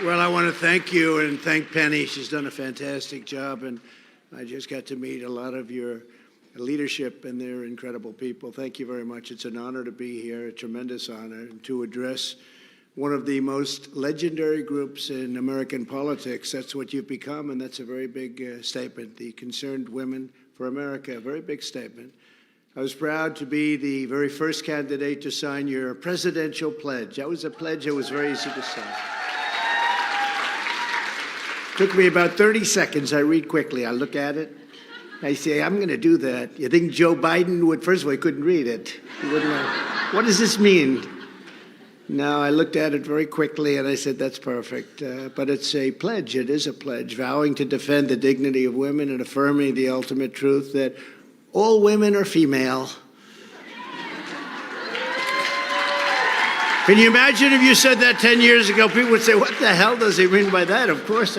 Well, I want to thank you and thank Penny. She's done a fantastic job, and I just got to meet a lot of your leadership, and they're incredible people. Thank you very much. It's an honor to be here, a tremendous honor, and to address one of the most legendary groups in American politics. That's what you've become, and that's a very big statement. The Concerned Women for America, a very big statement. I was proud to be the very first candidate to sign your presidential pledge. That was a pledge that was very easy to sign. Took me about 30 seconds. I read quickly. I look at it. I say, I'm going to do that. You think Joe Biden would? First of all, he couldn't read it. He wouldn't know. What does this mean? No, I looked at it very quickly, and I said, that's perfect. But it's a pledge. It is a pledge, vowing to defend the dignity of women and affirming the ultimate truth that all women are female. Can you imagine if you said that 10 years ago? People would say, what the hell does he mean by that? Of course,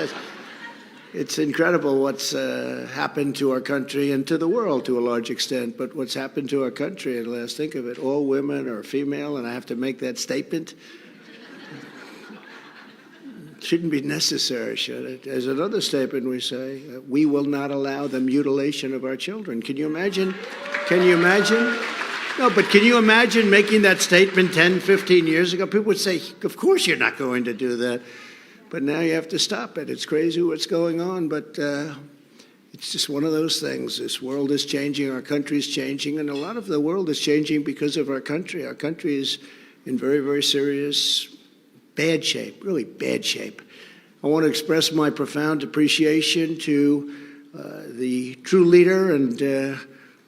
it's incredible what's happened to our country and to the world to a large extent. But what's happened to our country, and let's think of it, all women are female, and I have to make that statement. Shouldn't be necessary, should it? As another statement we say, we will not allow the mutilation of our children. Can you imagine? Can you imagine? No, but can you imagine making that statement 10, 15 years ago? People would say, of course you're not going to do that. But now you have to stop it. It's crazy what's going on, but it's just one of those things. This world is changing, our country is changing, and a lot of the world is changing because of our country. Our country is in very, very serious bad shape, really bad shape. I want to express my profound appreciation to the true leader and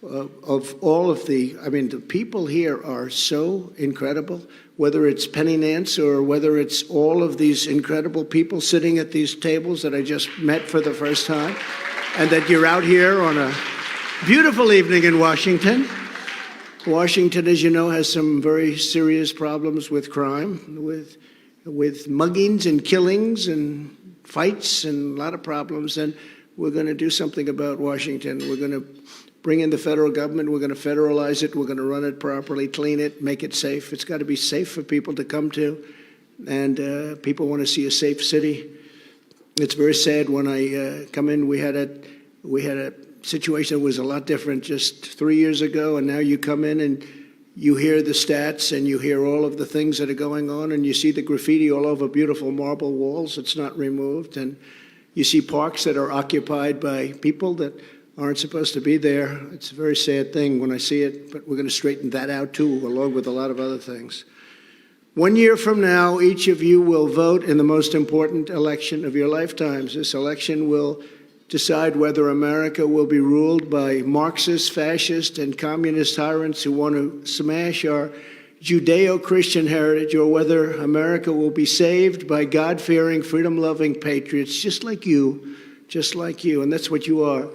of all of the people here are so incredible, whether it's Penny Nance or whether it's all of these incredible people sitting at these tables that I just met for the first time, and that you're out here on a beautiful evening in Washington. Washington, as you know, has some very serious problems with crime, with muggings and killings and fights and a lot of problems, and we're going to do something about Washington. We're going to bring in the federal government. We're going to federalize it. We're going to run it properly, clean it, make it safe. It's got to be safe for people to come to, and people want to see a safe city. It's very sad when I come in. We had a situation that was a lot different just 3 years ago, and now you come in and you hear the stats and you hear all of the things that are going on, and you see the graffiti all over beautiful marble walls. It's not removed, and you see parks that are occupied by people that aren't supposed to be there. It's a very sad thing when I see it, but we're going to straighten that out too, along with a lot of other things. 1 year from now, each of you will vote in the most important election of your lifetimes. This election will decide whether America will be ruled by Marxist, fascist, and communist tyrants who want to smash our Judeo-Christian heritage, or whether America will be saved by God-fearing, freedom-loving patriots just like you, and that's what you are.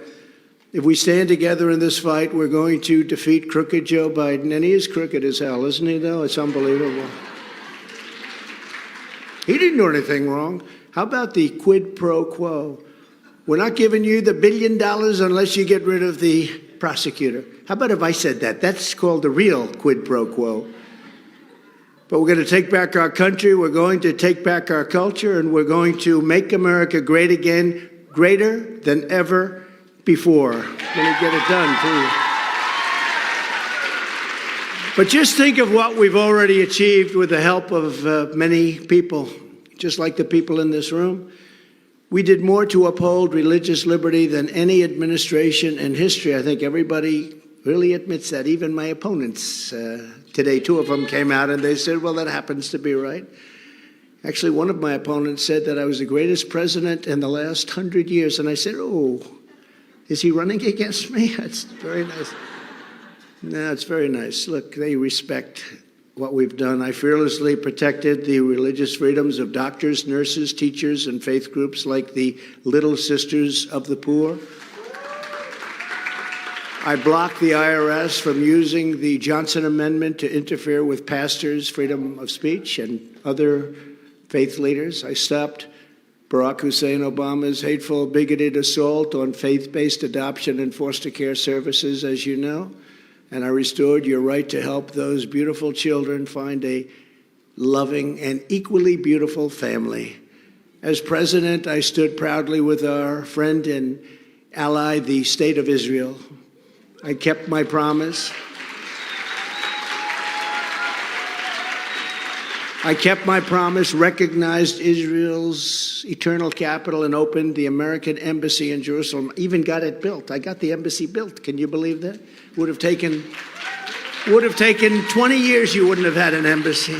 If we stand together in this fight, we're going to defeat crooked Joe Biden, and he is crooked as hell, isn't he, though? It's unbelievable. He didn't do anything wrong. How about the quid pro quo? We're not giving you the $1 billion unless you get rid of the prosecutor. How about if I said that? That's called the real quid pro quo. But we're going to take back our country, we're going to take back our culture, and we're going to make America great again, greater than ever before. We're going to get it done, too. But just think of what we've already achieved with the help of many people, just like the people in this room. We did more to uphold religious liberty than any administration in history. I think everybody really admits that, even my opponents. Today, 2 of them came out and they said, well, that happens to be right. Actually, one of my opponents said that I was the greatest president in the last 100 years. And I said, oh, is he running against me? That's very nice. No, it's very nice. Look, they respect what we've done. I fearlessly protected the religious freedoms of doctors, nurses, teachers, and faith groups like the Little Sisters of the Poor. I blocked the IRS from using the Johnson Amendment to interfere with pastors' freedom of speech and other faith leaders. I stopped Barack Hussein Obama's hateful, bigoted assault on faith-based adoption and foster care services, as you know. And I restored your right to help those beautiful children find a loving and equally beautiful family. As president, I stood proudly with our friend and ally, the State of Israel. I kept my promise. I kept my promise, recognized Israel's eternal capital, and opened the American embassy in Jerusalem. Even got it built. I got the embassy built. Can you believe that? Would have taken 20 years, you wouldn't have had an embassy.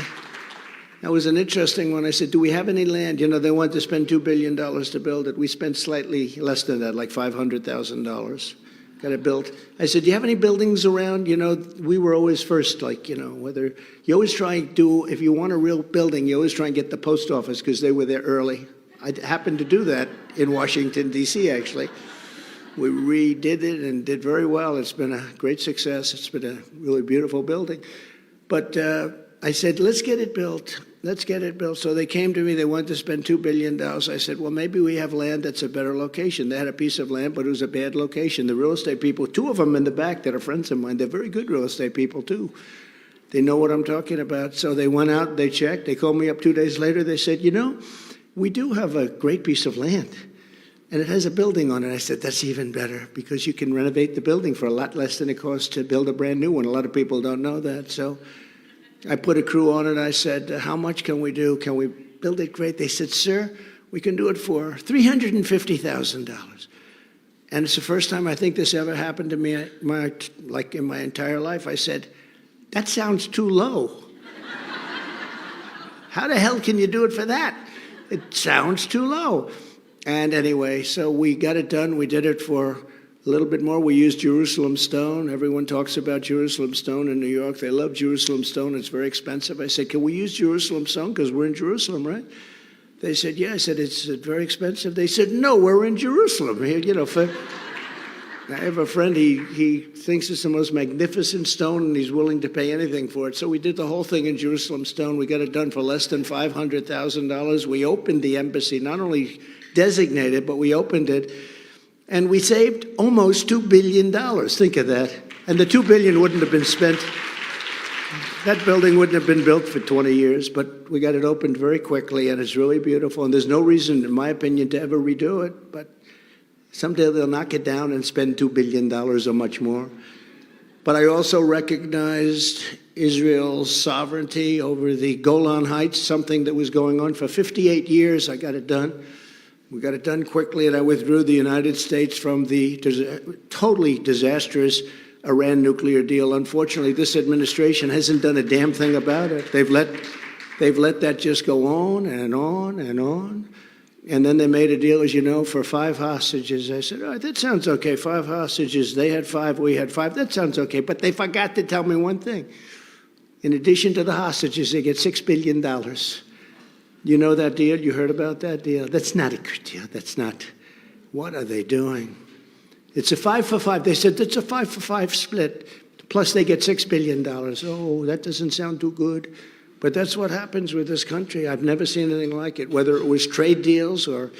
That was an interesting one. I said, do we have any land? You know, they wanted to spend $2 billion to build it. We spent slightly less than that, like $500,000. Got it built. I said, do you have any buildings around? You know, we were always first, like, you know, whether you always try and do, if you want a real building, you always try and get the post office because they were there early. I happened to do that in Washington, D.C., actually. We redid it and did very well. It's been a great success. It's been a really beautiful building. But I said, let's get it built. Let's get it built. So they came to me. They wanted to spend $2 billion. I said, well, maybe we have land that's a better location. They had a piece of land, but it was a bad location. The real estate people, two of them in the back that are friends of mine, they're very good real estate people, too. They know what I'm talking about. So they went out, they checked. They called me up 2 days later. They said, you know, we do have a great piece of land, and it has a building on it. I said, that's even better because you can renovate the building for a lot less than it costs to build a brand new one. A lot of people don't know that. So I put a crew on it. I said, how much can we do? Can we build it great? They said, sir, we can do it for $350,000. And it's the first time I think this ever happened to me, like in my entire life. I said, that sounds too low. How the hell can you do it for that? It sounds too low. And anyway, so we got it done. We did it for a little bit more. We used Jerusalem stone. Everyone talks about Jerusalem stone in New York. They love Jerusalem stone. It's very expensive. I said, can we use Jerusalem stone? Because we're in Jerusalem, right? They said, yeah. I said, it's very expensive. They said, no, we're in Jerusalem. You know, I have a friend, he thinks it's the most magnificent stone, and he's willing to pay anything for it. So we did the whole thing in Jerusalem stone. We got it done for less than $500,000. We opened the embassy, not only designated, but we opened it. And we saved almost $2 billion. Think of that. And the $2 billion wouldn't have been spent. That building wouldn't have been built for 20 years, but we got it opened very quickly, and it's really beautiful. And there's no reason, in my opinion, to ever redo it. But someday they'll knock it down and spend $2 billion or much more. But I also recognized Israel's sovereignty over the Golan Heights, something that was going on for 58 years. I got it done. We got it done quickly, and I withdrew the United States from the totally disastrous Iran nuclear deal. Unfortunately, this administration hasn't done a damn thing about it. They've let that just go on and on and on. And then they made a deal, as you know, for 5 hostages. I said, all right, that sounds okay. 5 hostages. They had 5, we had 5. That sounds okay. But they forgot to tell me one thing. In addition to the hostages, they get $6 billion. You know that deal? You heard about that deal? That's not a good deal. That's not. What are they doing? It's a 5 for 5. They said it's a 5 for 5 split. Plus they get $6 billion. Oh, that doesn't sound too good. But that's what happens with this country. I've never seen anything like it, whether it was trade deals or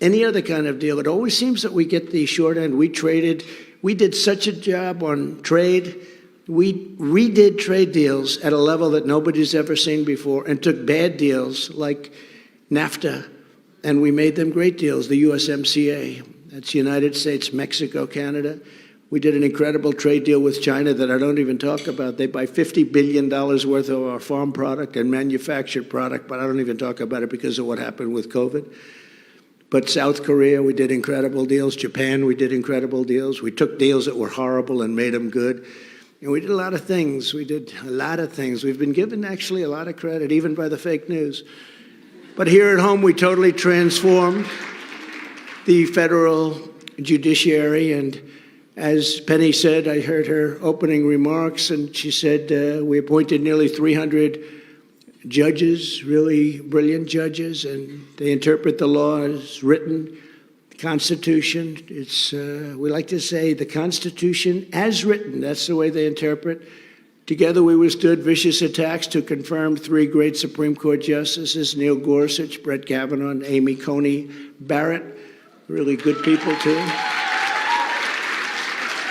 any other kind of deal. It always seems that we get the short end. We did such a job on trade. We redid trade deals at a level that nobody's ever seen before and took bad deals like NAFTA, and we made them great deals, the USMCA. That's United States, Mexico, Canada. We did an incredible trade deal with China that I don't even talk about. They buy $50 billion worth of our farm product and manufactured product, but I don't even talk about it because of what happened with COVID. But South Korea, we did incredible deals. Japan, we did incredible deals. We took deals that were horrible and made them good. And we did a lot of things. We did a lot of things. We've been given, actually, a lot of credit, even by the fake news. But here at home, we totally transformed the federal judiciary. And as Penny said, I heard her opening remarks, and she said we appointed nearly 300 judges, really brilliant judges, and they interpret the law as written. Constitution, it's, we like to say the Constitution as written. That's the way they interpret. Together we withstood vicious attacks to confirm 3 great Supreme Court justices, Neil Gorsuch, Brett Kavanaugh, and Amy Coney Barrett. Really good people, too.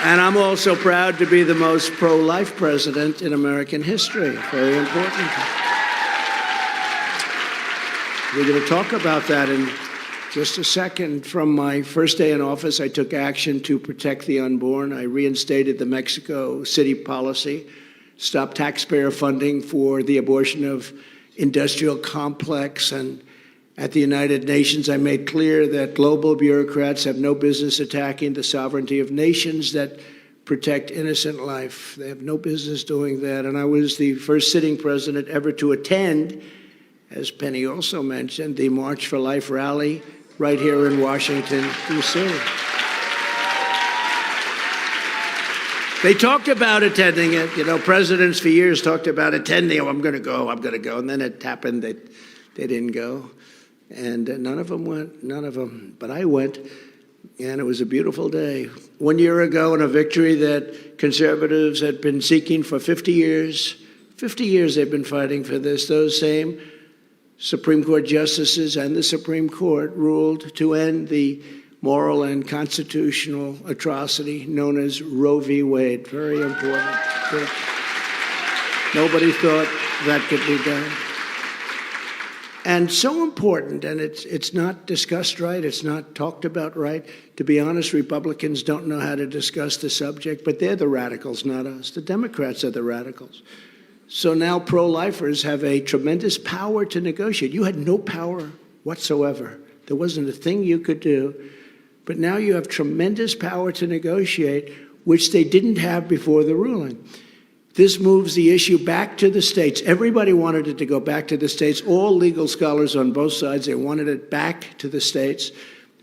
And I'm also proud to be the most pro-life president in American history. Very important. We're going to talk about that in just a second. From my first day in office, I took action to protect the unborn. I reinstated the Mexico City policy, stopped taxpayer funding for the abortion of industrial complex, and at the United Nations, I made clear that global bureaucrats have no business attacking the sovereignty of nations that protect innocent life. They have no business doing that. And I was the first sitting president ever to attend, as Penny also mentioned, the March for Life rally right here in Washington, D.C. They talked about attending it. You know, presidents for years talked about attending. Oh, I'm going to go. And then it happened that they didn't go. And none of them went, none of them. But I went, and it was a beautiful day. 1 year ago, in a victory that conservatives had been seeking for 50 years. 50 years they've been fighting for this. Those same Supreme Court justices and the Supreme Court ruled to end the moral and constitutional atrocity known as Roe v. Wade. Very important. Nobody thought that could be done. And so important, and it's not discussed right, it's not talked about right. To be honest, Republicans don't know how to discuss the subject, but they're the radicals, not us. The Democrats are the radicals. So now pro-lifers have a tremendous power to negotiate. You had no power whatsoever. There wasn't a thing you could do. But now you have tremendous power to negotiate, which they didn't have before the ruling. This moves the issue back to the states. Everybody wanted it to go back to the states. All legal scholars on both sides, they wanted it back to the states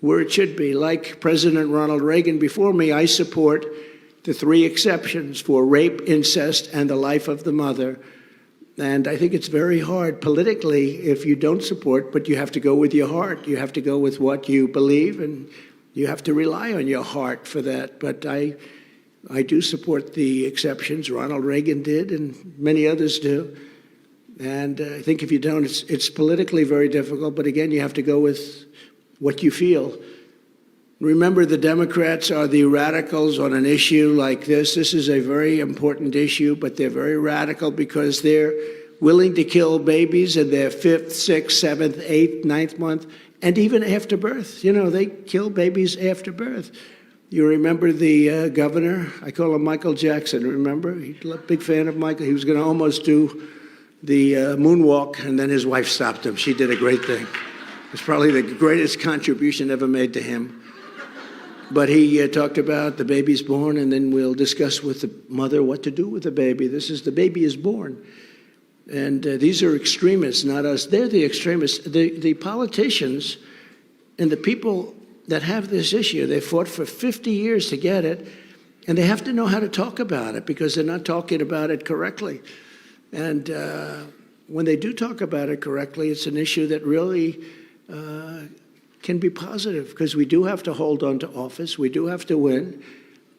where it should be. Like President Ronald Reagan before me, I support the 3 exceptions for rape, incest, and the life of the mother. And I think it's very hard politically if you don't support, but you have to go with your heart. You have to go with what you believe, and you have to rely on your heart for that. But I do support the exceptions. Ronald Reagan did, and many others do. And I think if you don't, it's politically very difficult. But again, you have to go with what you feel. Remember, the Democrats are the radicals on an issue like this. This is a very important issue, but they're very radical because they're willing to kill babies in their 5th, 6th, 7th, 8th, 9th month, and even after birth. You know, they kill babies after birth. You remember the governor? I call him Michael Jackson, remember? He's a big fan of Michael. He was going to almost do the moonwalk, and then his wife stopped him. She did a great thing. It was probably the greatest contribution ever made to him. But he talked about the baby's born, and then we'll discuss with the mother what to do with the baby. This is the baby is born. And these are extremists, not us. They're the extremists. The politicians and the people that have this issue, they fought for 50 years to get it, and they have to know how to talk about it because they're not talking about it correctly. And when they do talk about it correctly, it's an issue that really can be positive because we do have to hold on to office. We do have to win.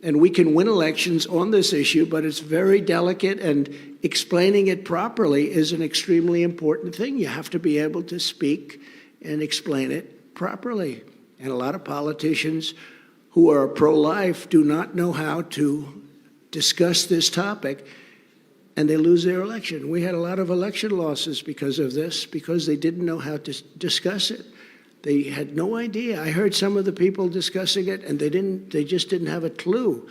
And we can win elections on this issue, but it's very delicate, and explaining it properly is an extremely important thing. You have to be able to speak and explain it properly. And a lot of politicians who are pro-life do not know how to discuss this topic, and they lose their election. We had a lot of election losses because of this, because they didn't know how to discuss it. They had no idea. I heard some of the people discussing it, and they just didn't have a clue.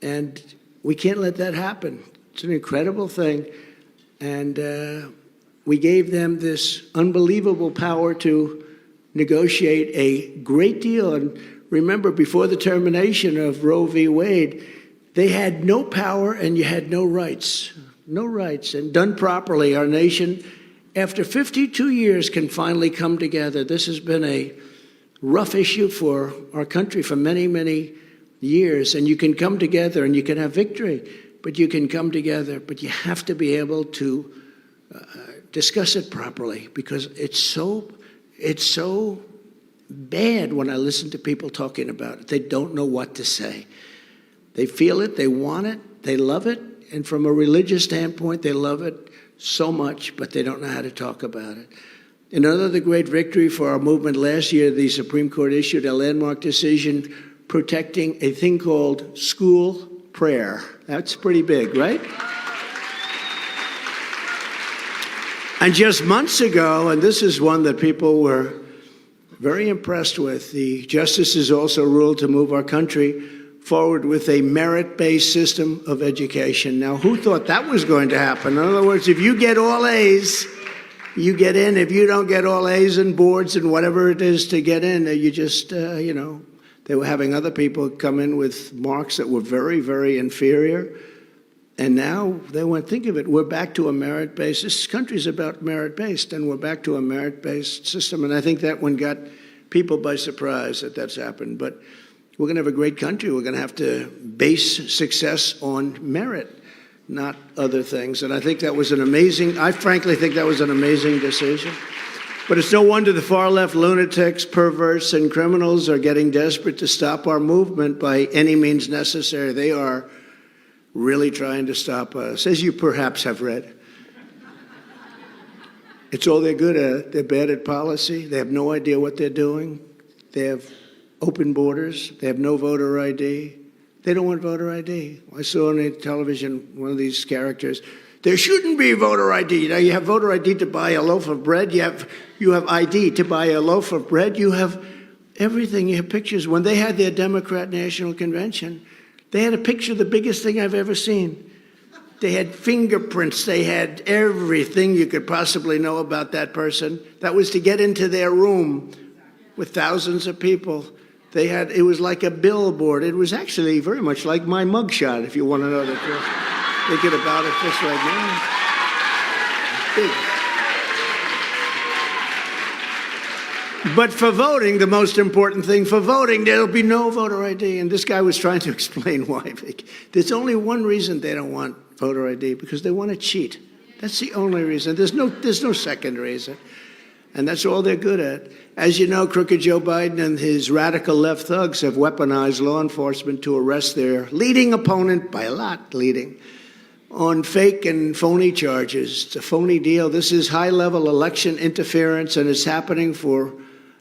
And we can't let that happen. It's an incredible thing. And we gave them this unbelievable power to negotiate a great deal. And remember, before the termination of Roe v. Wade, they had no power and you had no rights. No rights. And done properly, our nation, after 52 years, can finally come together. This has been a rough issue for our country for many, many years. And you can come together and you can have victory, but you can come together. But you have to be able to discuss it properly because it's so bad when I listen to people talking about it. They don't know what to say. They feel it, they want it, they love it. And from a religious standpoint, they love it so much, but they don't know how to talk about it. Another great victory for our movement last year, the Supreme Court issued a landmark decision protecting a thing called school prayer. That's pretty big, right? And just months ago, and this is one that people were very impressed with, the justices also ruled to move our country forward with a merit-based system of education. Now, who thought that was going to happen? In other words, if you get all A's, you get in. If you don't get all A's and boards and whatever it is to get in, you just, they were having other people come in with marks that were very, very inferior. And now they went, think of it, we're back to a merit-based, this country's about merit-based, and we're back to a merit-based system. And I think that one got people by surprise that that's happened. But we're going to have a great country. We're going to have to base success on merit, not other things. And I think that was I frankly think that was an amazing decision. But it's no wonder the far-left lunatics, perverts, and criminals are getting desperate to stop our movement by any means necessary. They are really trying to stop us, as you perhaps have read. It's all they're good at. They're bad at policy. They have no idea what they're doing. They have open borders. They have no voter ID. They don't want voter ID. I saw on the television one of these characters. There shouldn't be voter ID. Now, you have voter ID to buy a loaf of bread. You have ID to buy a loaf of bread. You have everything. You have pictures. When they had their Democrat National Convention, they had a picture, the biggest thing I've ever seen. They had fingerprints. They had everything you could possibly know about that person. That was to get into their room with thousands of people. It was like a billboard. It was actually very much like my mugshot, if you want to know the truth. Thinking about it just right now. Big. But for voting, the most important thing for voting, there'll be no voter ID. And this guy was trying to explain why. There's only one reason they don't want voter ID, because they want to cheat. That's the only reason. There's no second reason. And that's all they're good at. As you know, crooked Joe Biden and his radical left thugs have weaponized law enforcement to arrest their leading opponent, by a lot leading, on fake and phony charges. It's a phony deal. This is high-level election interference, and it's happening for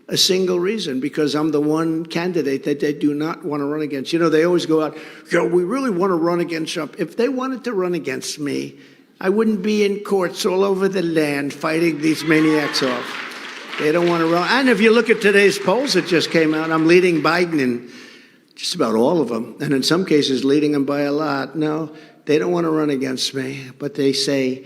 a single reason, because I'm the one candidate that they do not want to run against. You know, they always go out, we really want to run against Trump. If they wanted to run against me, I wouldn't be in courts all over the land fighting these maniacs off. They don't want to run. And if you look at today's polls that just came out, I'm leading Biden in just about all of them, and in some cases leading him by a lot. No, they don't want to run against me, but they say,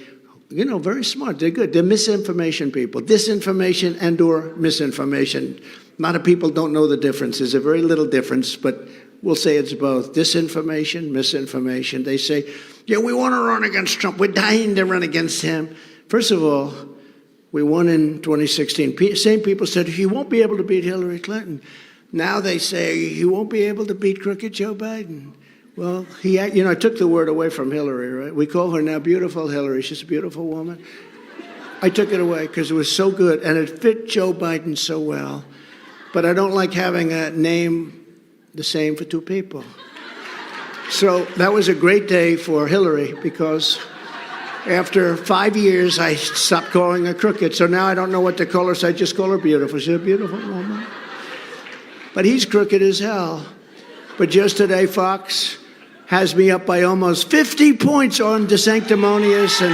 very smart. They're good. They're misinformation people. Disinformation and or misinformation. A lot of people don't know the difference. There's a very little difference, but we'll say it's both. Disinformation, misinformation. They say, we want to run against Trump. We're dying to run against him. First of all, we won in 2016. Same people said, he won't be able to beat Hillary Clinton. Now they say, he won't be able to beat crooked Joe Biden. Well, I took the word away from Hillary, right? We call her now Beautiful Hillary. She's a beautiful woman. I took it away because it was so good, and it fit Joe Biden so well. But I don't like having a name the same for two people. So that was a great day for Hillary, because after 5 years, I stopped calling her crooked. So now I don't know what to call her, so I just call her beautiful. She's a beautiful woman. But he's crooked as hell. But just today, Fox has me up by almost 50 points on DeSanctimonious and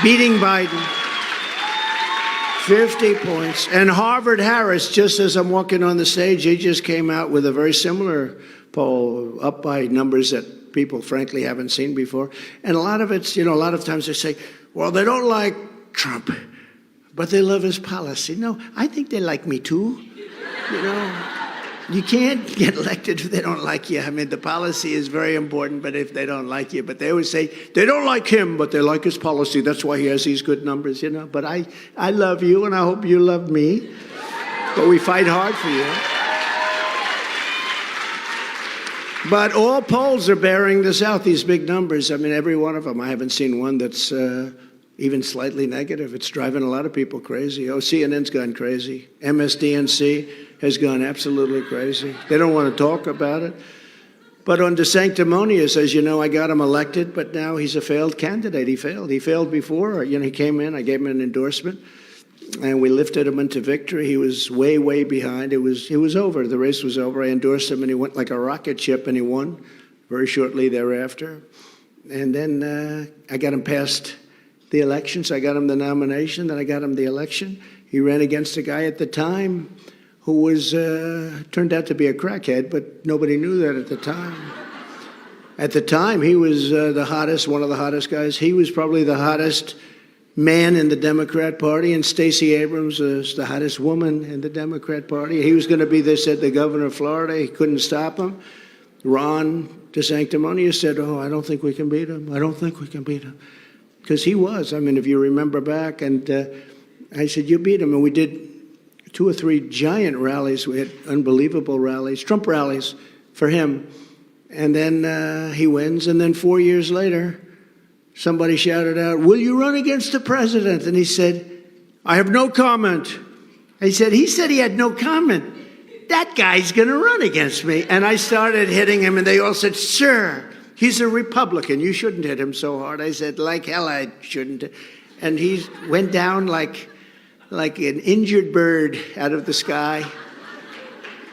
beating Biden. 50 points. And Harvard-Harris, just as I'm walking on the stage, he just came out with a very similar poll, up by numbers that people, frankly, haven't seen before. And a lot of it's, a lot of times they say, well, they don't like Trump, but they love his policy. No, I think they like me too, You can't get elected if they don't like you. I mean, the policy is very important, but if they don't like you, but they always say, they don't like him, but they like his policy. That's why he has these good numbers, But I love you, and I hope you love me. But we fight hard for you. But all polls are bearing this out, these big numbers. I mean, every one of them. I haven't seen one that's even slightly negative. It's driving a lot of people crazy. Oh, CNN's gone crazy. MSDNC has gone absolutely crazy. They don't want to talk about it. But on DeSanctimonious, as you know, I got him elected, but now he's a failed candidate. He failed. He failed before. He came in, I gave him an endorsement, and we lifted him into victory. He was way, way behind. It was over. The race was over. I endorsed him, and he went like a rocket ship, and he won very shortly thereafter. And then I got him past the elections. I got him the nomination, then I got him the election. He ran against a guy at the time who was turned out to be a crackhead, but nobody knew that at the time. At the time, he was the hottest, one of the hottest guys. He was probably the hottest man in the Democrat Party, and Stacey Abrams was the hottest woman in the Democrat Party. He was going to be, they said, the governor of Florida. He couldn't stop him. Ron DeSanctimonious said, oh, I don't think we can beat him. I don't think we can beat him. Because he was. I mean, if you remember back, and I said, you beat him. And we did 2 or 3 giant rallies. We had unbelievable rallies, Trump rallies for him. And then he wins. And then 4 years later, somebody shouted out, will you run against the president? And he said, I have no comment. He said he had no comment. That guy's going to run against me. And I started hitting him, and they all said, sir, he's a Republican. You shouldn't hit him so hard. I said, like hell I shouldn't. And he went down like an injured bird out of the sky.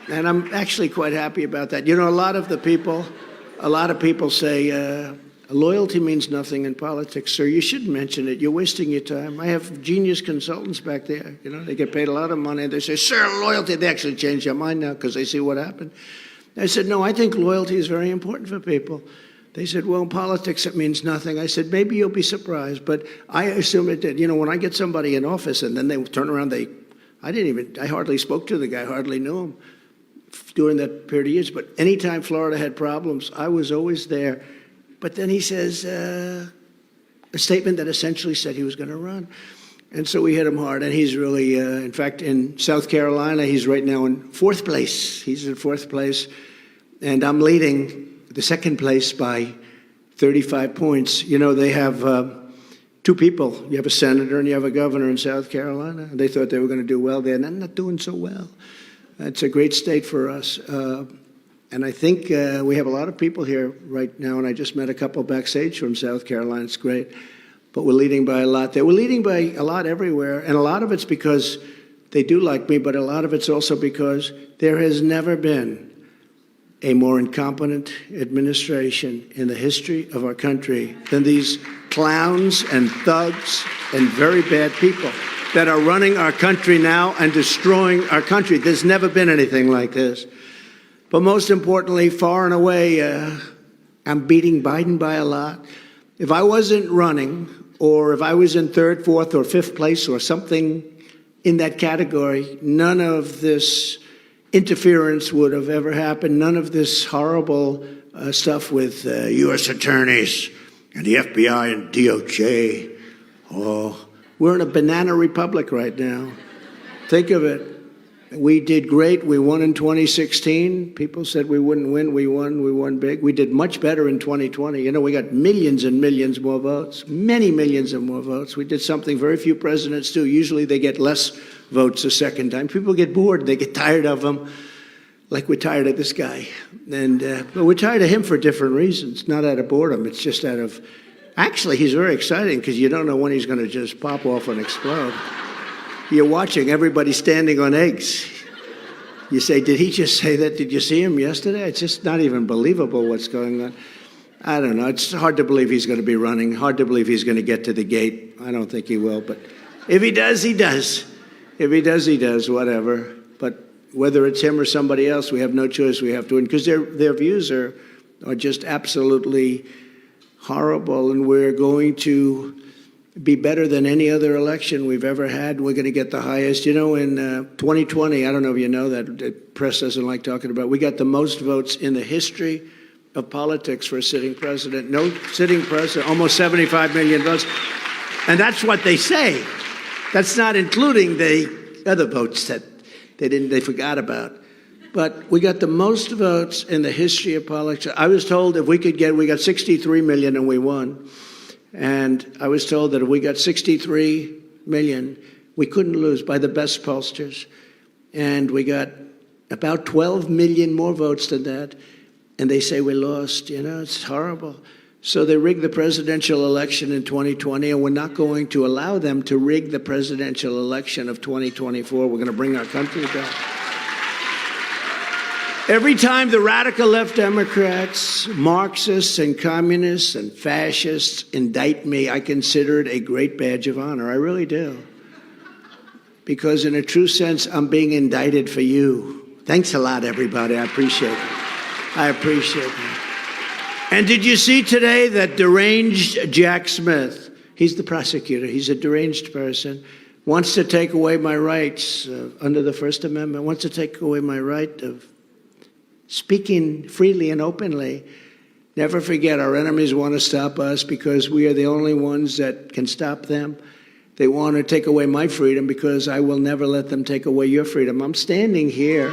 And I'm actually quite happy about that. You know, a lot of people say, loyalty means nothing in politics. Sir, you shouldn't mention it. You're wasting your time. I have genius consultants back there. You know, they get paid a lot of money. They say, sir, loyalty. They actually change their mind now because they see what happened. I said, no, I think loyalty is very important for people. They said, well, in politics, it means nothing. I said, maybe you'll be surprised, but I assume it did. You know, when I get somebody in office and then they turn around, I hardly spoke to the guy, hardly knew him during that period of years. But anytime Florida had problems, I was always there. But then he says a statement that essentially said he was going to run. And so we hit him hard. And he's really, in fact, in South Carolina, he's right now in 4th place. He's in 4th place. And I'm leading the 2nd place by 35 points. You know, they have 2 people. You have a senator and you have a governor in South Carolina. They thought they were going to do well there, and they're not doing so well. It's a great state for us. And I think we have a lot of people here right now, and I just met a couple backstage from South Carolina. It's great. But we're leading by a lot there. We're leading by a lot everywhere, and a lot of it's because they do like me, but a lot of it's also because there has never been a more incompetent administration in the history of our country than these clowns and thugs and very bad people that are running our country now and destroying our country. There's never been anything like this. But most importantly, far and away, I'm beating Biden by a lot. If I wasn't running, or if I was in 3rd, 4th, or 5th place or something in that category, none of this interference would have ever happened. None of this horrible stuff with U.S. attorneys and the FBI and DOJ. Oh, we're in a banana republic right now. Think of it. We did great. We won in 2016. People said we wouldn't win. We won. We won big. We did much better in 2020. You know, we got millions and millions more votes, many millions and more votes. We did something very few presidents do. Usually they get less votes a second time. People get bored. They get tired of them, like we're tired of this guy. But we're tired of him for different reasons, not out of boredom. It's just out of, actually, he's very exciting because you don't know when he's going to just pop off and explode. You're watching everybody standing on eggs. You say, did he just say that? Did you see him yesterday? It's just not even believable what's going on. I don't know. It's hard to believe he's going to be running. Hard to believe he's going to get to the gate. I don't think he will. But if he does, he does. If he does, he does, whatever. But whether it's him or somebody else, we have no choice. We have to win because their views are just absolutely horrible. And we're going to be better than any other election we've ever had. We're going to get the highest. You know, in 2020, I don't know if you know that, the press doesn't like talking about it, we got the most votes in the history of politics for a sitting president. No sitting president, almost 75 million votes. And that's what they say. That's not including the other votes that they forgot about. But we got the most votes in the history of politics. I was told if we got 63 million and we won. And I was told that if we got 63 million, we couldn't lose by the best pollsters. And we got about 12 million more votes than that. And they say we lost. You know, it's horrible. So they rigged the presidential election in 2020, and we're not going to allow them to rig the presidential election of 2024. We're going to bring our country back. Every time the radical left Democrats, Marxists and communists and fascists indict me, I consider it a great badge of honor. I really do. Because in a true sense, I'm being indicted for you. Thanks a lot, everybody. I appreciate it. I appreciate it. And did you see today that deranged Jack Smith, he's the prosecutor, he's a deranged person, wants to take away my rights under the First Amendment, wants to take away my right of speaking freely and openly. Never forget, our enemies want to stop us because we are the only ones that can stop them. They want to take away my freedom because I will never let them take away your freedom. I'm standing here.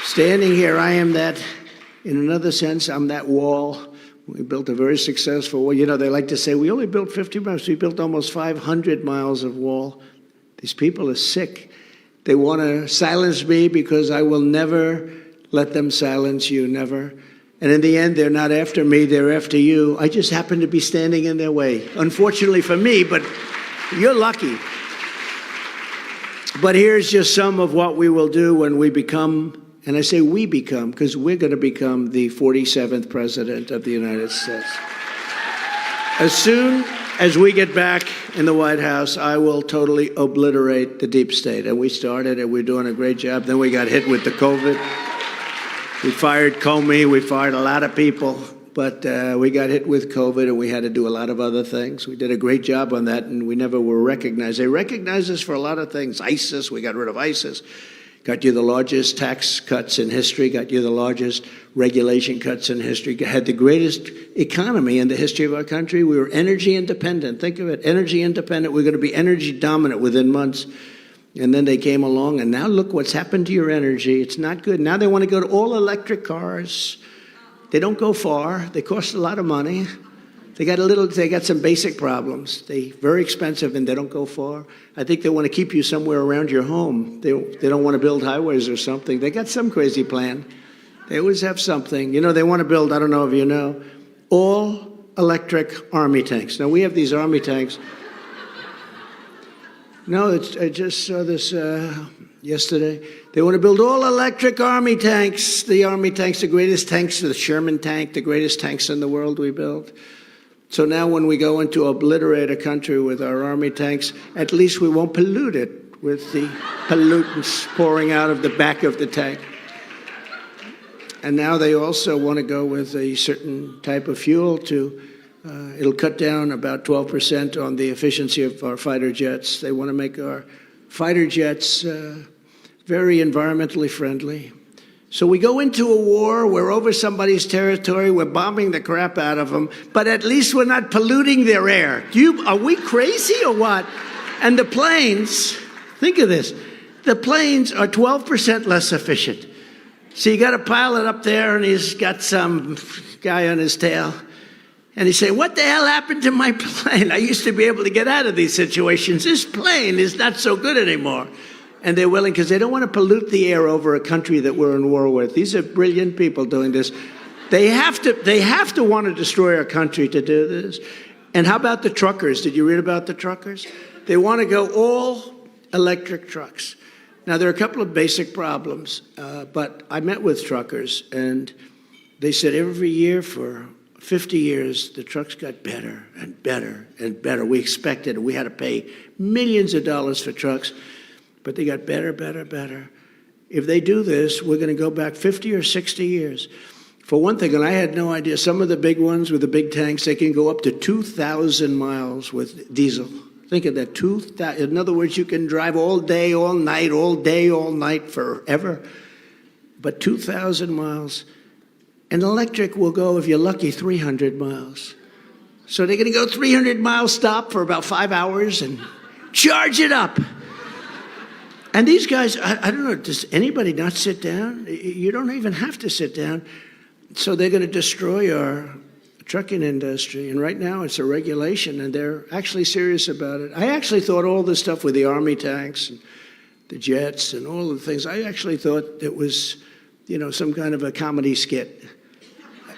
Standing here, I am that, in another sense, I'm that wall. We built a very successful wall. You know, they like to say, we only built 50 miles. We built almost 500 miles of wall. These people are sick. They want to silence me because I will never let them silence you, never. And in the end, they're not after me, they're after you. I just happen to be standing in their way. Unfortunately for me, but you're lucky. But here's just some of what we will do when we become, and I say we become, because we're going to become the 47th president of the United States. As soon as we get back in the White House, I will totally obliterate the deep state. And we started, and we're doing a great job. Then we got hit with the COVID. We fired Comey. We fired a lot of people. But we got hit with COVID, and we had to do a lot of other things. We did a great job on that, and we never were recognized. They recognized us for a lot of things. ISIS, we got rid of ISIS. Got you the largest tax cuts in history, got you the largest regulation cuts in history, had the greatest economy in the history of our country. We were energy independent. Think of it, energy independent. We're going to be energy dominant within months. And then they came along, and now look what's happened to your energy. It's not good. Now they want to go to all electric cars. They don't go far. They cost a lot of money. They got some basic problems. They're very expensive and they don't go far. I think they want to keep you somewhere around your home. They don't want to build highways or something. They got some crazy plan. They always have something. You know, they want to build, I don't know if you know, all electric army tanks. Now we have these army tanks. No, I just saw this yesterday. They want to build all electric army tanks. The army tanks, the greatest tanks, the Sherman tank, the greatest tanks in the world we built. So now when we go in to obliterate a country with our army tanks, at least we won't pollute it with the pollutants pouring out of the back of the tank. And now they also want to go with a certain type of fuel to, it'll cut down about 12% on the efficiency of our fighter jets. They want to make our fighter jets very environmentally friendly. So we go into a war, we're over somebody's territory, we're bombing the crap out of them, but at least we're not polluting their air. Are we crazy or what? And the planes, think of this, the planes are 12% less efficient. So you got a pilot up there and he's got some guy on his tail. And he's saying, what the hell happened to my plane? I used to be able to get out of these situations. This plane is not so good anymore. And they're willing because they don't want to pollute the air over a country that we're in war with. These are brilliant people doing this. They have to want to destroy our country to do this. And how about the truckers? Did you read about the truckers? They want to go all electric trucks. Now, there are a couple of basic problems, but I met with truckers, and they said every year for 50 years, the trucks got better and better and better. We expected it. We had to pay millions of dollars for trucks. But they got better, better, better. If they do this, we're going to go back 50 or 60 years. For one thing, and I had no idea, some of the big ones with the big tanks, they can go up to 2,000 miles with diesel. Think of that, 2,000. In other words, you can drive all day, all night, all day, all night, forever. But 2,000 miles. And electric will go, if you're lucky, 300 miles. So they're going to go 300 miles, stop for about 5 hours, and charge it up. And these guys, I don't know, does anybody not sit down? You don't even have to sit down. So they're going to destroy our trucking industry. And right now it's a regulation, and they're actually serious about it. I actually thought all this stuff with the army tanks and the jets and all of the things, I actually thought it was, you know, some kind of a comedy skit.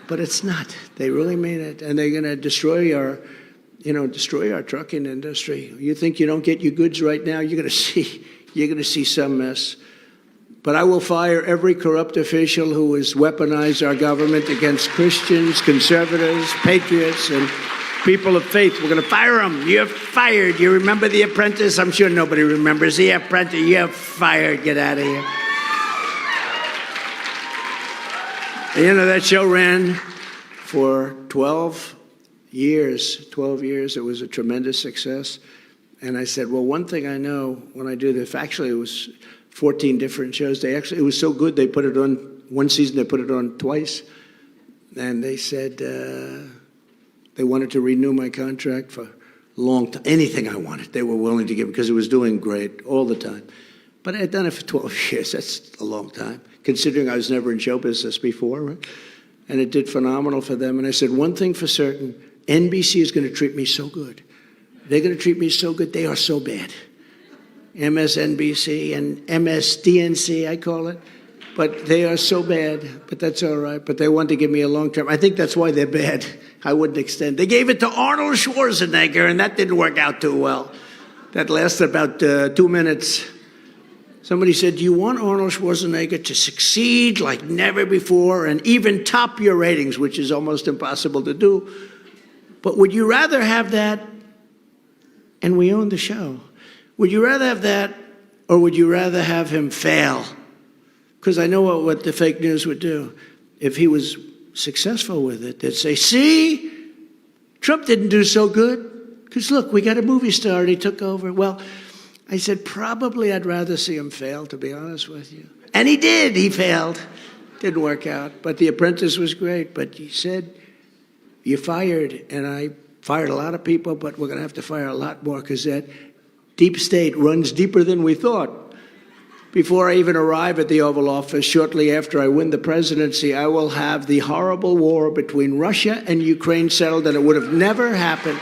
But it's not. They really mean it. And they're going to destroy our destroy our trucking industry. You think you don't get your goods right now, you're going to see some mess. But I will fire every corrupt official who has weaponized our government against Christians, conservatives, patriots, and people of faith. We're going to fire them. You're fired. You remember The Apprentice? I'm sure nobody remembers The Apprentice. You're fired. Get out of here. That show ran for 12 years. 12 years. It was a tremendous success. And I said, well, one thing I know when I do this, actually it was 14 different shows. It was so good they put it on one season, they put it on twice. And they said they wanted to renew my contract for a long time. Anything I wanted, they were willing to give because it was doing great all the time. But I had done it for 12 years. That's a long time, considering I was never in show business before. Right? And it did phenomenal for them. And I said, one thing for certain, NBC is going to treat me so good. They're going to treat me so good. They are so bad. MSNBC and MSDNC, I call it. But they are so bad, but that's all right. But they want to give me a long term. I think that's why they're bad. I wouldn't extend. They gave it to Arnold Schwarzenegger, and that didn't work out too well. That lasted about 2 minutes. Somebody said, do you want Arnold Schwarzenegger to succeed like never before and even top your ratings, which is almost impossible to do? But would you rather have that, and we own the show, would you rather have that, or would you rather have him fail? Because I know what the fake news would do. If he was successful with it, they'd say, see, Trump didn't do so good. Because look, we got a movie star and he took over. Well, I said, probably I'd rather see him fail, to be honest with you. And he did. He failed. Didn't work out. But The Apprentice was great. But he said, you're fired. And I fired a lot of people, but we're going to have to fire a lot more because that deep state runs deeper than we thought. Before I even arrive at the Oval Office, shortly after I win the presidency, I will have the horrible war between Russia and Ukraine settled, and it would have never happened.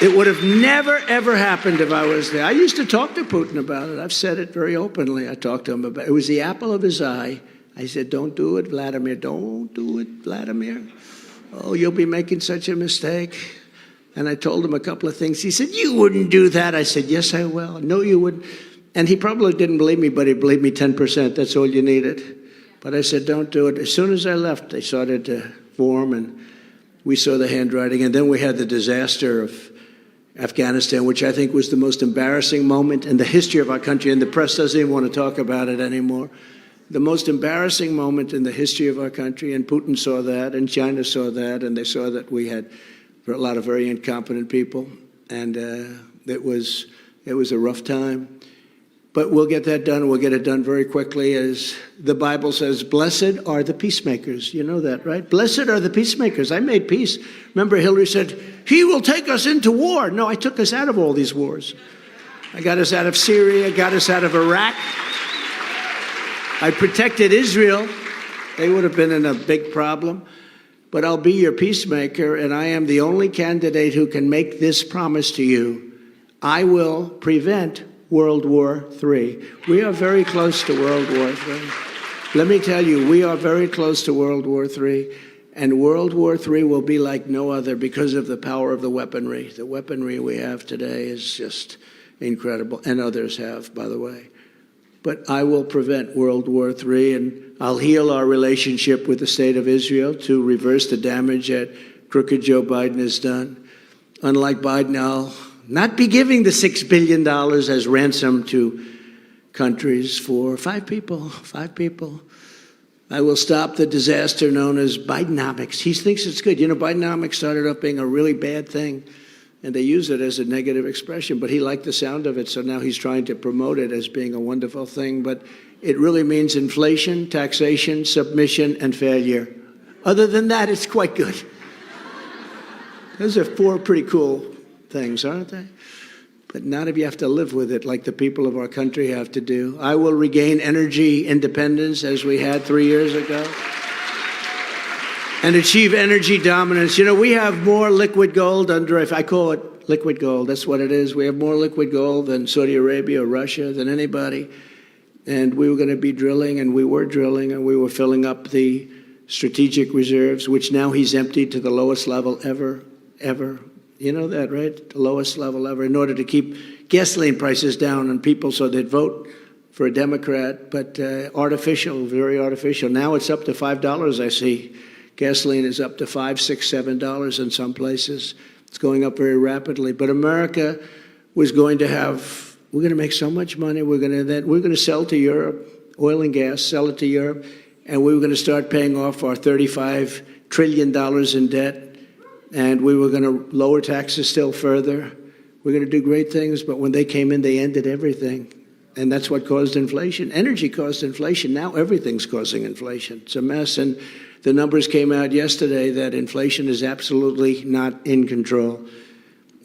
It would have never, ever happened if I was there. I used to talk to Putin about it. I've said it very openly. I talked to him about it. It was the apple of his eye. I said, don't do it, Vladimir. Don't do it, Vladimir. Oh, you'll be making such a mistake. And I told him a couple of things. He said, you wouldn't do that. I said, yes, I will. No, you wouldn't. And he probably didn't believe me, but he believed me 10%. That's all you needed. But I said, don't do it. As soon as I left, they started to form, and we saw the handwriting. And then we had the disaster of Afghanistan, which I think was the most embarrassing moment in the history of our country, and the press doesn't even want to talk about it anymore. The most embarrassing moment in the history of our country, and Putin saw that, and China saw that, and they saw that we had a lot of very incompetent people, and it was a rough time. But we'll get that done. We'll get it done very quickly. As the Bible says, blessed are the peacemakers. You know that, right? Blessed are the peacemakers. I made peace. Remember, Hillary said, he will take us into war. No, I took us out of all these wars. I got us out of Syria, got us out of Iraq. I protected Israel. They would have been in a big problem. But I'll be your peacemaker, and I am the only candidate who can make this promise to you. I will prevent World War III. We are very close to World War III. Let me tell you, we are very close to World War III, and World War III will be like no other because of the power of the weaponry. The weaponry we have today is just incredible, and others have, by the way. But I will prevent World War III, and I'll heal our relationship with the state of Israel to reverse the damage that crooked Joe Biden has done. Unlike Biden, I'll not be giving the $6 billion as ransom to countries for 5 people. 5 people. I will stop the disaster known as Bidenomics. He thinks it's good. You know, Bidenomics started up being a really bad thing, and they use it as a negative expression, but he liked the sound of it, so now he's trying to promote it as being a wonderful thing. But it really means inflation, taxation, submission, and failure. Other than that, it's quite good. Those are 4 pretty cool things, aren't they? But not if you have to live with it like the people of our country have to do. I will regain energy independence as we had 3 years ago and achieve energy dominance. You know, we have more liquid gold under, if I call it liquid gold, that's what it is. We have more liquid gold than Saudi Arabia or Russia, than anybody. And we were going to be drilling, and we were drilling, and we were filling up the strategic reserves, which now he's emptied to the lowest level ever. ever. You know that, right? The lowest level ever, in order to keep gasoline prices down on people so they'd vote for a Democrat, but artificial, very artificial. Now it's up to $5, I see. Gasoline is up to $5, $6, $7 in some places. It's going up very rapidly. But America was going to have, we're going to make so much money. We're going to sell to Europe, oil and gas, sell it to Europe, and we were going to start paying off our $35 trillion in debt. And we were going to lower taxes still further. We're going to do great things, but when they came in, they ended everything. And that's what caused inflation. Energy caused inflation. Now everything's causing inflation. It's a mess. And the numbers came out yesterday that inflation is absolutely not in control.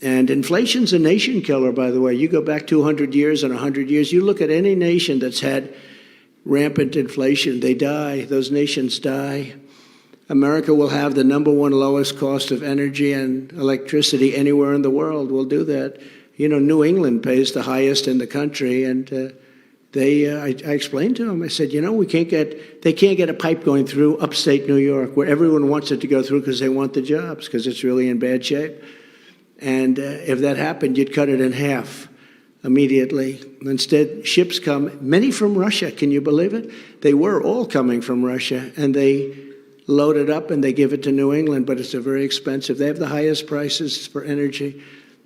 And inflation's a nation killer, by the way. You go back 200 years and 100 years, you look at any nation that's had rampant inflation, they die. Those nations die. America will have the #1 lowest cost of energy and electricity anywhere in the world. We'll do that. You know, New England pays the highest in the country, and I explained to them, I said, you know, they can't get a pipe going through upstate New York, where everyone wants it to go through because they want the jobs, because it's really in bad shape. And if that happened, you'd cut it in half immediately. Instead, ships come, many from Russia. Can you believe it? They were all coming from Russia, and they load it up and they give it to New England, but it's very expensive. They have the highest prices for energy.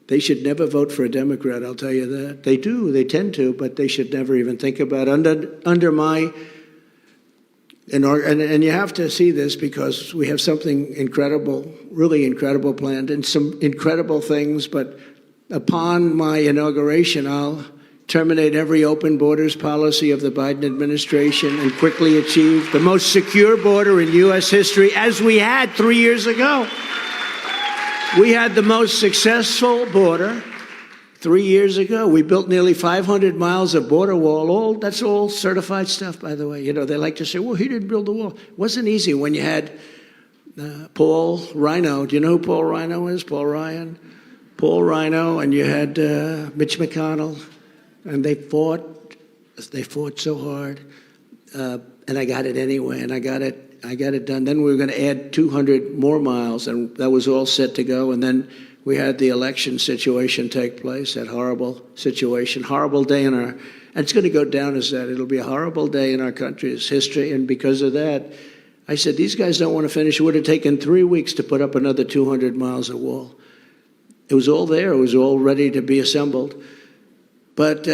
They should never vote for a Democrat, I'll tell you that. They do, they tend to, but they should never even think about it. Under my, and you have to see this because we have something incredible, really incredible planned, and some incredible things, but upon my inauguration, I'll terminate every open borders policy of the Biden administration and quickly achieve the most secure border in U.S. history, as we had 3 years ago. We had the most successful border 3 years ago. We built nearly 500 miles of border wall. That's all certified stuff, by the way. You know, they like to say, well, he didn't build the wall. It wasn't easy when you had Paul Rhino. Do you know who Paul Rhino is? Paul Ryan? Paul Rhino, and you had Mitch McConnell. And they fought so hard, and I got it anyway, and I got it done. Then we were going to add 200 more miles, and that was all set to go. And then we had the election situation take place, that horrible situation, horrible day and it's going to go down as that. It'll be a horrible day in our country's history, and because of that, I said, these guys don't want to finish. It would have taken 3 weeks to put up another 200 miles of wall. It was all there. It was all ready to be assembled. But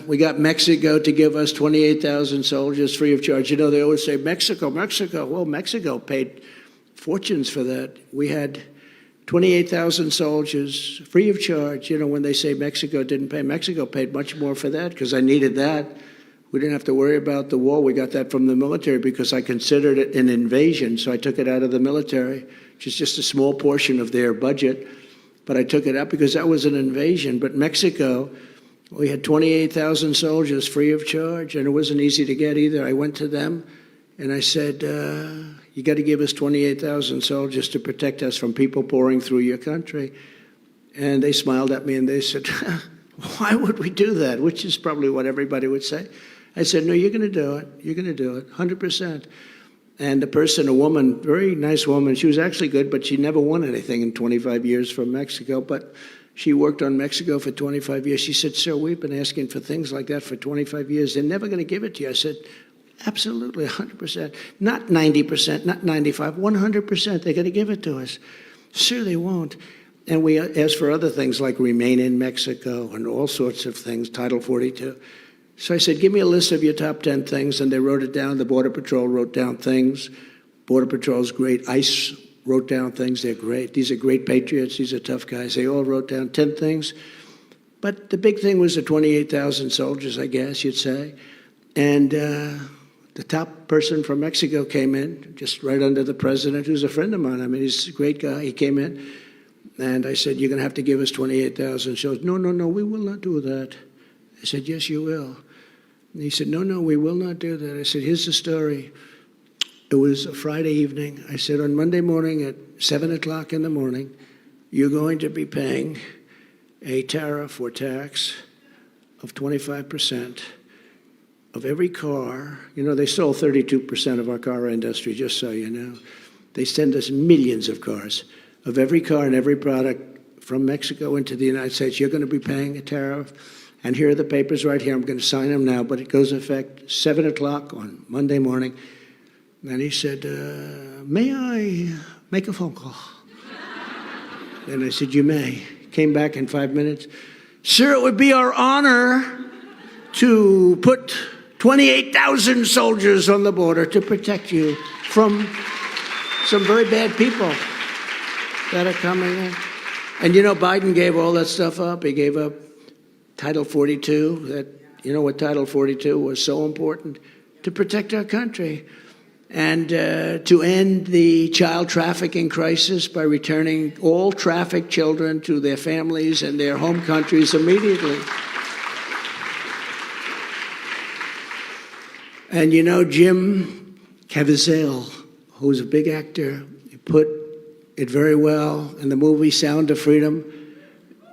we got Mexico to give us 28,000 soldiers free of charge. You know, they always say, Mexico, Mexico. Well, Mexico paid fortunes for that. We had 28,000 soldiers free of charge. You know, when they say Mexico didn't pay, Mexico paid much more for that because I needed that. We didn't have to worry about the war. We got that from the military because I considered it an invasion, so I took it out of the military, which is just a small portion of their budget. But I took it out because that was an invasion. But Mexico, we had 28,000 soldiers free of charge, and it wasn't easy to get either. I went to them, and I said, you got to give us 28,000 soldiers to protect us from people pouring through your country. And they smiled at me, and they said, why would we do that? Which is probably what everybody would say. I said, no, you're going to do it. You're going to do it, 100%. And the person, a woman, very nice woman, she was actually good, but she never won anything in 25 years from Mexico. But she worked on Mexico for 25 years. She said, sir, we've been asking for things like that for 25 years. They're never going to give it to you. I said, absolutely, 100%. Not 90%, not 95%, 100%. They're going to give it to us. Sir, they won't. And we asked for other things like remain in Mexico and all sorts of things, Title 42. So I said, give me a list of your top 10 things. And they wrote it down. The Border Patrol wrote down things. Border Patrol's great. ICE wrote down things. They're great. These are great patriots. These are tough guys. They all wrote down 10 things. But the big thing was the 28,000 soldiers, I guess you'd say. And the top person from Mexico came in, just right under the president, who's a friend of mine. I mean, he's a great guy. He came in, and I said, you're going to have to give us 28,000 soldiers. No, no, no, we will not do that. I said, yes, you will. And he said, no, no, we will not do that. I said, here's the story. It was a Friday evening. I said, on Monday morning at 7 o'clock in the morning, you're going to be paying a tariff or tax of 25% of every car. You know, they stole 32% of our car industry, just so you know. They send us millions of cars. of every car and every product from Mexico into the United States. You're going to be paying a tariff. And here are the papers right here. I'm going to sign them now, but it goes into effect 7 o'clock on Monday morning. And he said, may I make a phone call? And I said, you may. Came back in 5 minutes. Sir, it would be our honor to put 28,000 soldiers on the border to protect you from some very bad people that are coming in. And you know, Biden gave all that stuff up. He gave up Title 42. That, you know what Title 42 was so important? To protect our country and to end the child trafficking crisis by returning all trafficked children to their families and their home countries immediately. And you know, Jim Caviezel, who's a big actor, he put it very well in the movie Sound of Freedom.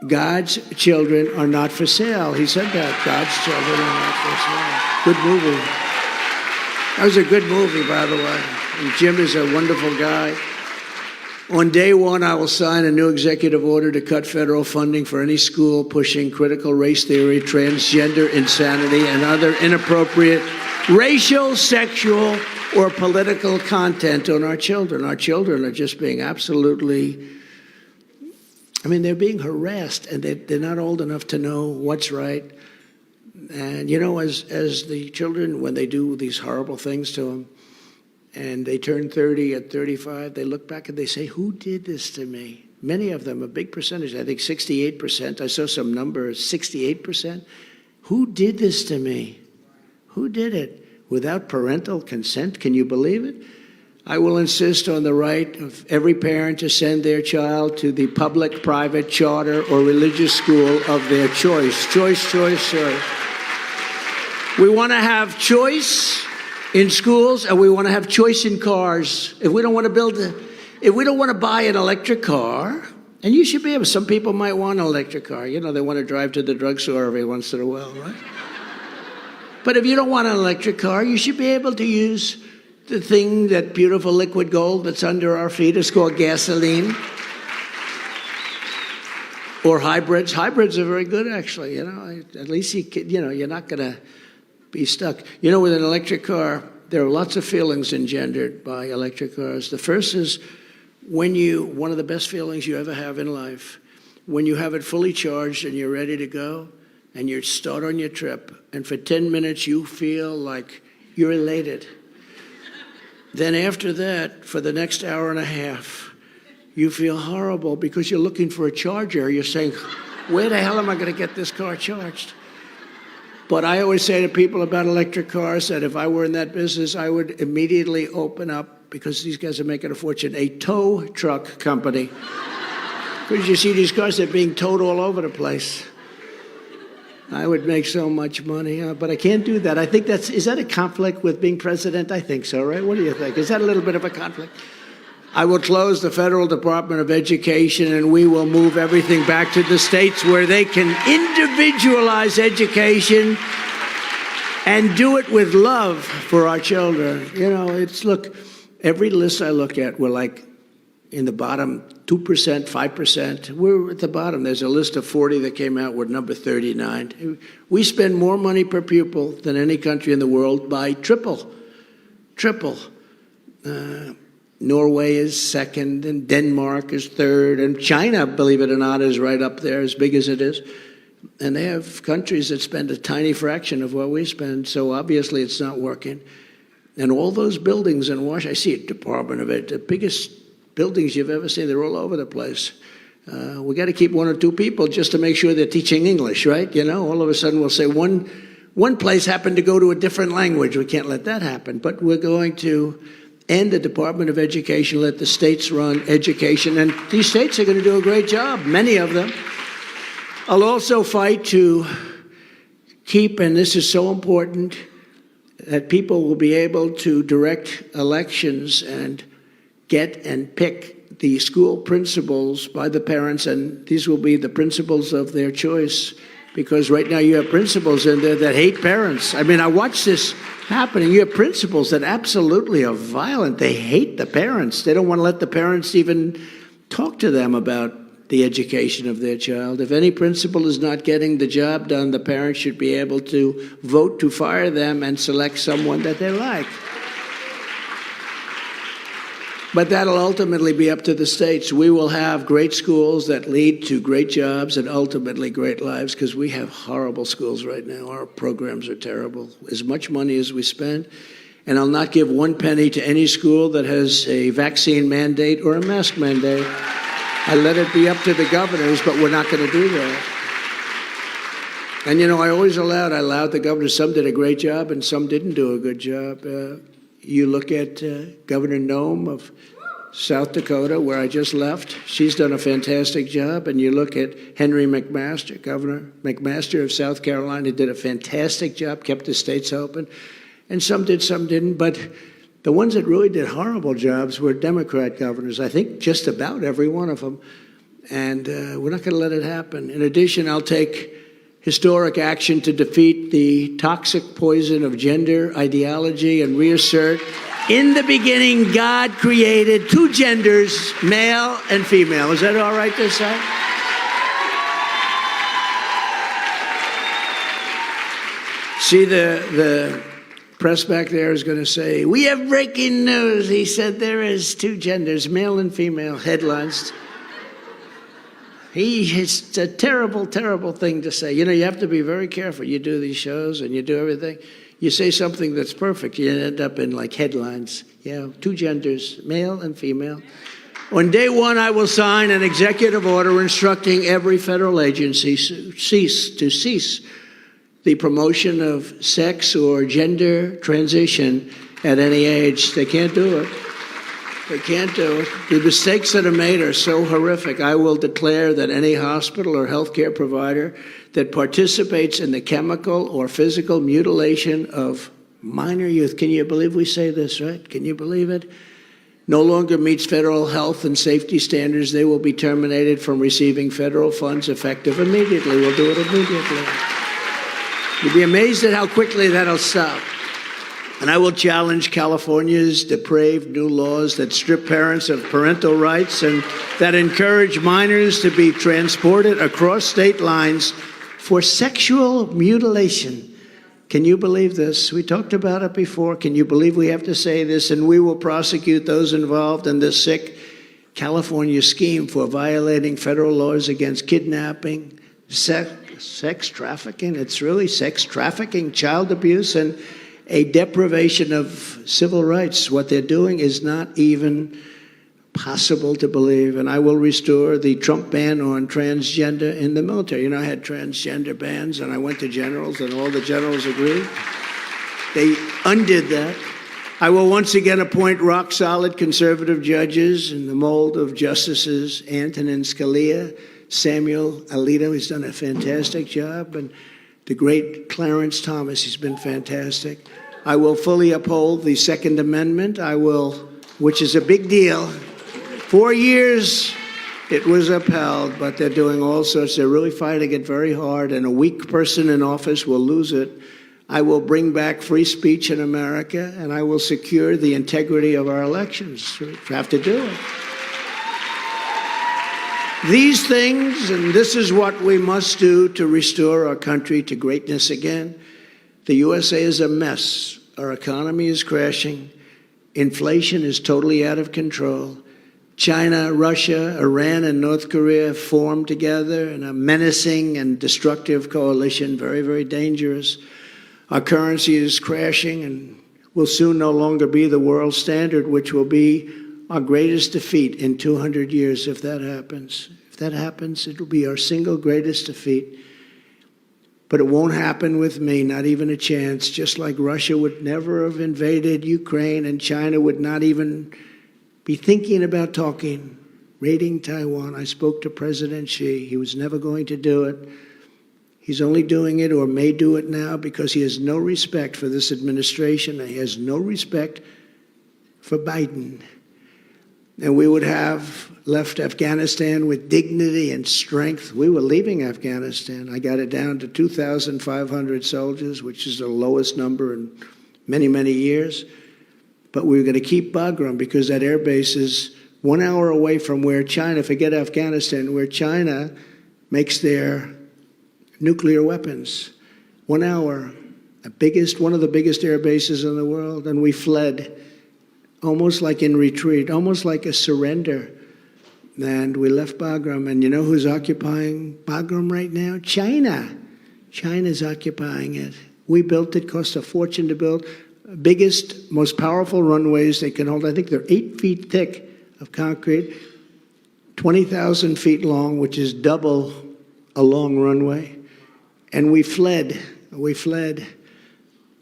God's children are not for sale. He said that. God's children are not for sale. Good movie. That was a good movie, by the way. And Jim is a wonderful guy. On day one, I will sign a new executive order to cut federal funding for any school pushing critical race theory, transgender insanity, and other inappropriate racial, sexual, or political content on our children. Our children are just being absolutely, I mean, they're being harassed, and they're not old enough to know what's right. And, you know, as the children, when they do these horrible things to them, and they turn 30 at 35, they look back and they say, who did this to me? Many of them, a big percentage, I think 68%. I saw some numbers, 68%. Who did this to me? Who did it? Without parental consent? Can you believe it? I will insist on the right of every parent to send their child to the public, private, charter, or religious school of their choice. Choice, choice, choice. We want to have choice in schools, and we want to have choice in cars. If we don't want to buy an electric car, and you should be able, some people might want an electric car. You know, they want to drive to the drugstore every once in a while, right? But if you don't want an electric car, you should be able to use the thing, that beautiful liquid gold that's under our feet. Is called gasoline. Or hybrids. Hybrids are very good, actually. You know, at least you're not going to be stuck. You know, with an electric car, there are lots of feelings engendered by electric cars. The first is one of the best feelings you ever have in life, when you have it fully charged and you're ready to go, and you start on your trip, and for 10 minutes you feel like you're elated. Then after that, for the next hour and a half, you feel horrible because you're looking for a charger. You're saying, where the hell am I going to get this car charged? But I always say to people about electric cars that if I were in that business, I would immediately open up, because these guys are making a fortune, a tow truck company. Because you see these cars, they're being towed all over the place. I would make so much money, but I can't do that. I think is that a conflict with being president? I think so, right? What do you think? Is that a little bit of a conflict? I will close the Federal Department of Education, and we will move everything back to the states where they can individualize education and do it with love for our children. You know, look, every list I look at, we're like in the bottom 2%, 5%. We're at the bottom. There's a list of 40 that came out. We're number 39. We spend more money per pupil than any country in the world by triple. Norway is second, and Denmark is third, and China, believe it or not, is right up there, as big as it is. And they have countries that spend a tiny fraction of what we spend, so obviously it's not working. And all those buildings in Washington, I see a Department of Ed, the biggest buildings you've ever seen, they're all over the place. We got to keep one or two people just to make sure they're teaching English, right? You know, all of a sudden we'll say one place happened to go to a different language. We can't let that happen, but we're going to end the Department of Education, let the states run education, and these states are going to do a great job, many of them. I'll also fight to keep, and this is so important, that people will be able to direct elections and get and pick the school principals by the parents, and these will be the principals of their choice, because right now you have principals in there that hate parents. I mean, I watch this happening. You have principals that absolutely are violent. They hate the parents. They don't want to let the parents even Talk to them about the education of their child. If any principal is not getting the job done, the parents should be able to vote to fire them and select someone that they like. But that'll ultimately be up to the states. We will have great schools that lead to great jobs and ultimately great lives, because we have horrible schools right now. Our programs are terrible. As much money as we spend, and I'll not give one penny to any school that has a vaccine mandate or a mask mandate. I let it be up to the governors, but we're not going to do that. And, you know, I allowed the governors. Some did a great job and some didn't do a good job. You look at Governor Noem of South Dakota, where I just left. She's done a fantastic job. And you look at Henry McMaster, Governor McMaster of South Carolina, did a fantastic job, kept the states open. And some did, some didn't. But the ones that really did horrible jobs were Democrat governors. I think just about every one of them. And we're not going to let it happen. In addition, I'll take historic action to defeat the toxic poison of gender ideology and reassert, in the beginning, God created two genders, male and female. Is that all right to say? See, the press back there is going to say, we have breaking news. He said there is two genders, male and female, headlines. It's a terrible, terrible thing to say. You know, you have to be very careful. You do these shows and you do everything. You say something that's perfect, you end up in like headlines. Yeah, two genders, male and female. On day one, I will sign an executive order instructing every federal agency to cease the promotion of sex or gender transition at any age. They can't do it. They can't do it. The mistakes that are made are so horrific. I will declare that any hospital or healthcare provider that participates in the chemical or physical mutilation of minor youth, can you believe we say this, right? Can you believe it? No longer meets federal health and safety standards, they will be terminated from receiving federal funds effective immediately. We'll do it immediately. You'd be amazed at how quickly that'll stop. And I will challenge California's depraved new laws that strip parents of parental rights and that encourage minors to be transported across state lines for sexual mutilation. Can you believe this? We talked about it before. Can you believe we have to say this? And we will prosecute those involved in this sick California scheme for violating federal laws against kidnapping, sex trafficking. It's really sex trafficking, child abuse, and a deprivation of civil rights. What they're doing is not even possible to believe. And I will restore the Trump ban on transgender in the military. You know, I had transgender bans, and I went to generals, and all the generals agreed. They undid that. I will once again appoint rock-solid conservative judges in the mold of Justices Antonin Scalia, Samuel Alito, he's done a fantastic job, and the great Clarence Thomas, he's been fantastic. I will fully uphold the Second Amendment. I will, which is a big deal. 4 years it was upheld, but they're doing all sorts. They're really fighting it very hard, and a weak person in office will lose it. I will bring back free speech in America, and I will secure the integrity of our elections. We have to do it. These things, and this is what we must do to restore our country to greatness again. The USA is a mess. Our economy is crashing. Inflation is totally out of control. China, Russia, Iran, and North Korea formed together in a menacing and destructive coalition, very, very dangerous. Our currency is crashing and will soon no longer be the world standard, which will be our greatest defeat in 200 years if that happens. If that happens, it will be our single greatest defeat. But it won't happen with me, not even a chance. Just like Russia would never have invaded Ukraine and China would not even be thinking about raiding Taiwan. I spoke to President Xi. He was never going to do it. He's only doing it, or may do it now, because he has no respect for this administration and he has no respect for Biden. And we would have left Afghanistan with dignity and strength. We were leaving Afghanistan. I got it down to 2,500 soldiers, which is the lowest number in many, many years. But we were going to keep Bagram because that air base is 1 hour away from where China, forget Afghanistan, where China makes their nuclear weapons. 1 hour, one of the biggest air bases in the world, and we fled almost like in retreat, almost like a surrender. And we left Bagram, and you know who's occupying Bagram right now? China. China's occupying it. We built it, cost a fortune to build. Biggest, most powerful runways they can hold. I think they're 8 feet thick of concrete, 20,000 feet long, which is double a long runway. And we fled. We fled.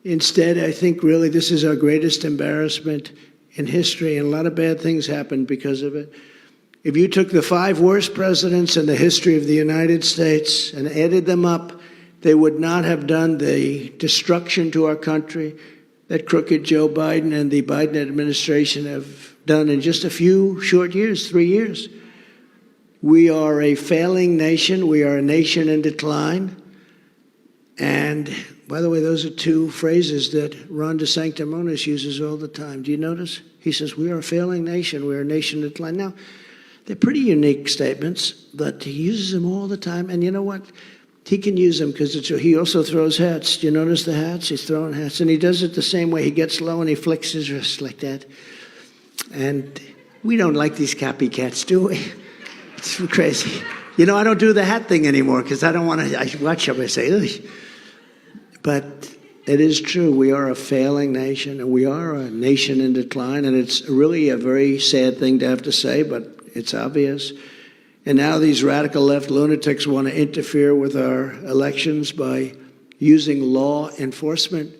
Instead, I think really this is our greatest embarrassment in history, and a lot of bad things happened because of it. If you took the 5 worst presidents in the history of the United States and added them up, they would not have done the destruction to our country that crooked Joe Biden and the Biden administration have done in just a few short years, 3 years. We are a failing nation. We are a nation in decline. And by the way, those are 2 phrases that Ron DeSanctimonious uses all the time. Do you notice? He says, we are a failing nation. We are a nation in decline. Now, they're pretty unique statements, but he uses them all the time. And you know what? He can use them because he also throws hats. Do you notice the hats? He's throwing hats. And he does it the same way. He gets low and he flicks his wrist like that. And we don't like these copycats, do we? It's crazy. You know, I don't do the hat thing anymore because I don't want to. I watch them. I say, ugh. But it is true. We are a failing nation, and we are a nation in decline. And it's really a very sad thing to have to say, but it's obvious. And now these radical left lunatics want to interfere with our elections by using law enforcement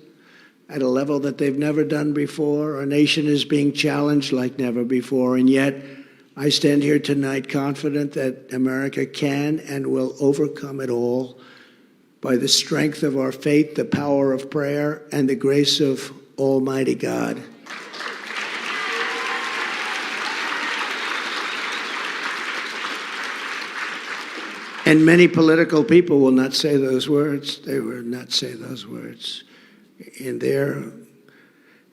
at a level that they've never done before. Our nation is being challenged like never before. And yet, I stand here tonight confident that America can and will overcome it all by the strength of our faith, the power of prayer, and the grace of Almighty God. And many political people will not say those words. They will not say those words. In their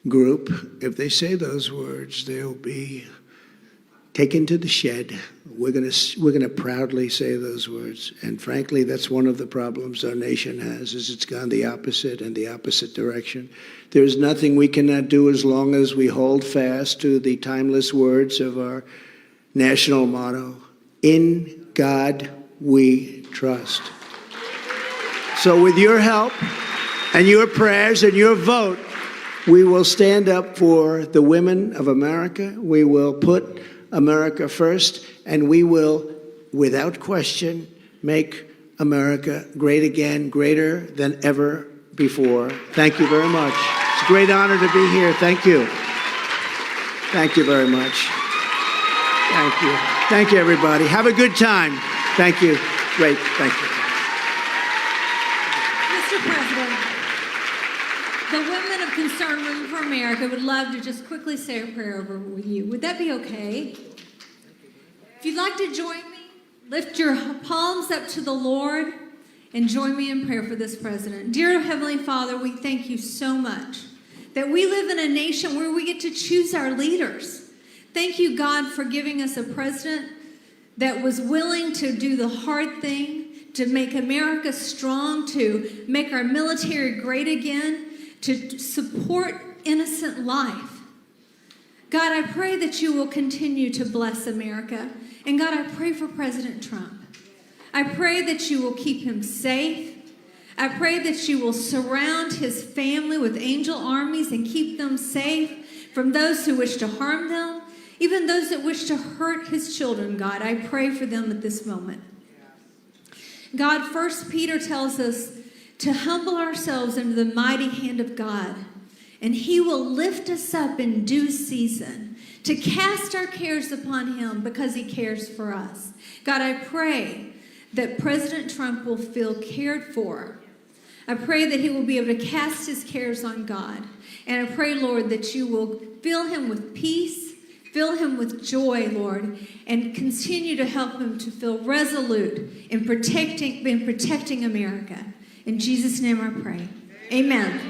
group, if they say those words, they'll be taken to the shed. We're going to proudly say those words. And frankly, that's one of the problems our nation has, is it's gone the opposite and the opposite direction. There's nothing we cannot do as long as we hold fast to the timeless words of our national motto, in God we trust. So with your help and your prayers and your vote, we will stand up for the women of America. We will put America first, and we will, without question, make America great again, greater than ever before. Thank you very much. It's a great honor to be here. Thank you. Thank you very much. Thank you. Thank you, everybody. Have a good time. Thank you. Great. Thank you. Mr. President, the women of Concerned Women for America would love to just quickly say a prayer over with you. Would that be okay? If you'd like to join me, lift your palms up to the Lord and join me in prayer for this president. Dear Heavenly Father, we thank you so much that we live in a nation where we get to choose our leaders. Thank you, God, for giving us a president that was willing to do the hard thing, to make America strong, to make our military great again, to support innocent life. God, I pray that you will continue to bless America. And God, I pray for President Trump. I pray that you will keep him safe. I pray that you will surround his family with angel armies and keep them safe from those who wish to harm them, even those that wish to hurt his children, God. I pray for them at this moment. God, 1 Peter tells us to humble ourselves under the mighty hand of God, and he will lift us up in due season, to cast our cares upon him because he cares for us. God, I pray that President Trump will feel cared for. I pray that he will be able to cast his cares on God. And I pray, Lord, that you will fill him with peace, fill him with joy, Lord, and continue to help him to feel resolute in protecting America. In Jesus' name I pray. Amen.